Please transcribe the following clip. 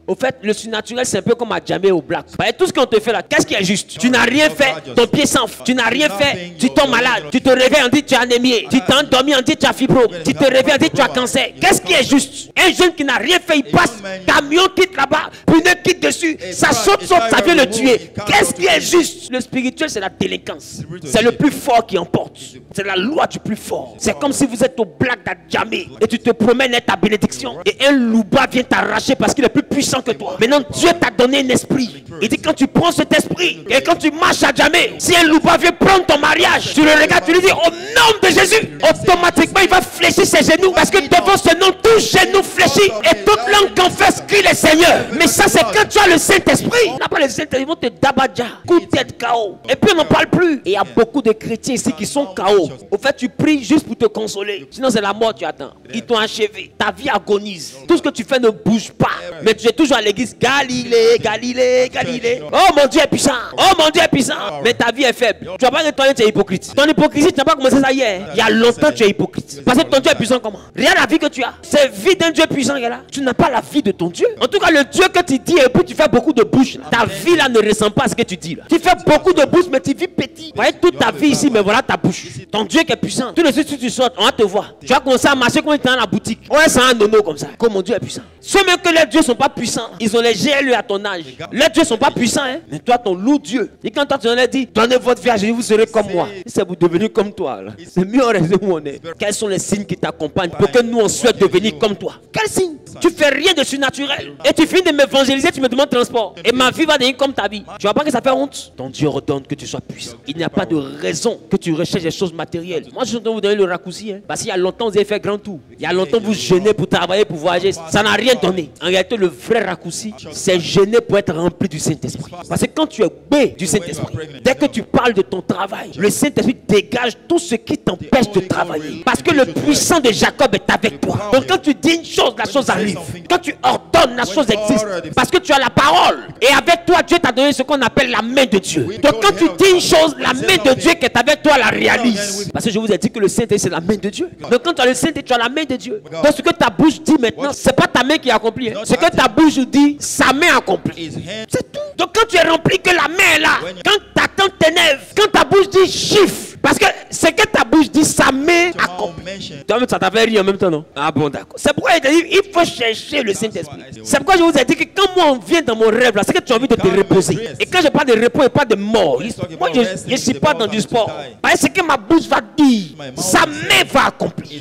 Au fait, le surnaturel, c'est un peu comme à Jamé au Black. Tout ce qu'on te fait là, qu'est-ce qui est juste? Tu n'as rien fait, ton pied s'enfle. Tu n'as rien fait, tu tombes malade. Tu te réveilles, on dit tu as anémie. Tu t'es endormi, on dit tu as fibro. Tu te réveilles, on dit tu as cancer. Qu'est-ce qui est juste? Un jeune qui n'a rien fait, il passe, camion quitte là-bas, pneu quitte dessus, ça saute, ça vient le tuer. Qu'est-ce qui est juste? Le spirituel, c'est la délinquance. C'est le plus fort qui emporte. C'est la loi du plus fort. C'est comme si vous êtes au Black d'Adjamé et tu te promènes à ta bénédiction et un louba vient t'arracher parce qu'il est plus puissant que toi. Maintenant, Dieu t'a donné un esprit. Il dit quand tu prends cet esprit et quand tu marches à Djamé, si un louba vient prendre ton mariage, tu le regardes, tu lui dis au nom de Jésus, automatiquement il va fléchir ses genoux parce que devant ce nom, tout genou fléchit et toute langue confesse crie le Seigneur. Mais ça, c'est quand tu as le Saint-Esprit. On n'a pas le Saint-Esprit, ils vont te dabadja, coup de tête KO. Et puis on n'en parle plus. Et il y a beaucoup de chrétiens ici qui sont KO. Au fait, tu pries juste pour te consoler. Sinon, c'est la mort tu attends. Ils t'ont achevé. Ta vie agonise. Tout ce que tu fais ne bouge pas. Mais tu es toujours à l'église. Galilée, Galilée, Galilée. Oh mon Dieu est puissant. Oh mon Dieu est puissant. Mais ta vie est faible. Tu vas pas dire toi tu es hypocrite. Ton hypocrisie, tu n'as pas commencé ça hier. Il y a longtemps tu es hypocrite. Parce que ton Dieu est puissant comment? Regarde la vie que tu as. C'est vie d'un Dieu puissant qui est là. Tu n'as pas la vie de ton Dieu. En tout cas, le Dieu que tu dis et puis tu fais beaucoup de bouche. Ta vie là ne ressemble pas à ce que tu dis là. Tu fais beaucoup de bouche mais tu vis petit. Vous voyez toute ta vie ici, mais voilà ta bouche. Ton Dieu qui est puissant. Tout de suite, si tu sortes, on va te voir. Tu vas commencer à marcher comme dans la boutique. Ouais, c'est un nono comme ça. Comme mon Dieu est puissant. Ceux même que les dieux ne sont pas puissants, ils ont les GLE à ton âge. Les dieux ne sont pas puissants, hein. Mais toi, ton loup Dieu. Et quand toi, tu en as dit, donnez votre vie à Jésus, vous serez comme moi. Si c'est vous devenir comme toi, c'est mieux en rester où on est. Quels sont les signes qui t'accompagnent pour que nous, on souhaite devenir comme toi? Quels signes? Tu fais rien de surnaturel. Et tu finis de m'évangéliser, tu me demandes transport. Et ma vie va devenir comme ta vie. Tu vois pas que ça fait honte? Ton Dieu ordonne que tu sois puissant. Il n'y a pas de raison que tu recherches des choses matérielles. Moi, je suis en train de vous donner le raccourci. Hein. Parce qu'il y a longtemps, vous avez fait grand tour. Il y a longtemps, vous jeûnez pour travailler, pour voyager. Ça n'a rien donné. En réalité, le vrai raccourci, c'est jeûner pour être rempli du Saint-Esprit. Parce que quand tu es bé du Saint-Esprit, dès que tu parles de ton travail, le Saint-Esprit dégage tout ce qui t'empêche de travailler. Parce que le puissant de Jacob est avec toi. Donc quand tu dis une chose, la chose arrive. Quand tu ordonnes, la chose existe. Parce que tu as la parole. Et avec toi, Dieu t'a donné ce qu'on appelle la main de Dieu. Donc quand tu dis une chose, la main de Dieu qui est avec toi la réalise. Parce que je vous ai dit que le Saint-Esprit c'est la main de Dieu. Donc quand tu as le Saint-Esprit, tu as la main de Dieu. Donc ce que ta bouche dit maintenant, c'est pas ta main qui accomplit. Ce que ta bouche dit, sa main accomplit. C'est tout. Donc quand tu es rempli que la main est là, quand ta tante t'énerve, quand ta bouche dit chiffre, parce que ce que ta bouche dit, sa main accomplit. Toi-même, ça t'a fait rire en même temps, non? Ah bon, d'accord. C'est pourquoi il t'a dit, il faut chercher le Saint-Esprit. C'est pourquoi je vous ai dit que quand moi on vient dans mon rêve là, c'est que tu as envie de te reposer. Et quand je parle de repos et pas de mort, moi je ne suis pas dans du sport. Parce que ma bouche va dire, sa main va accomplir.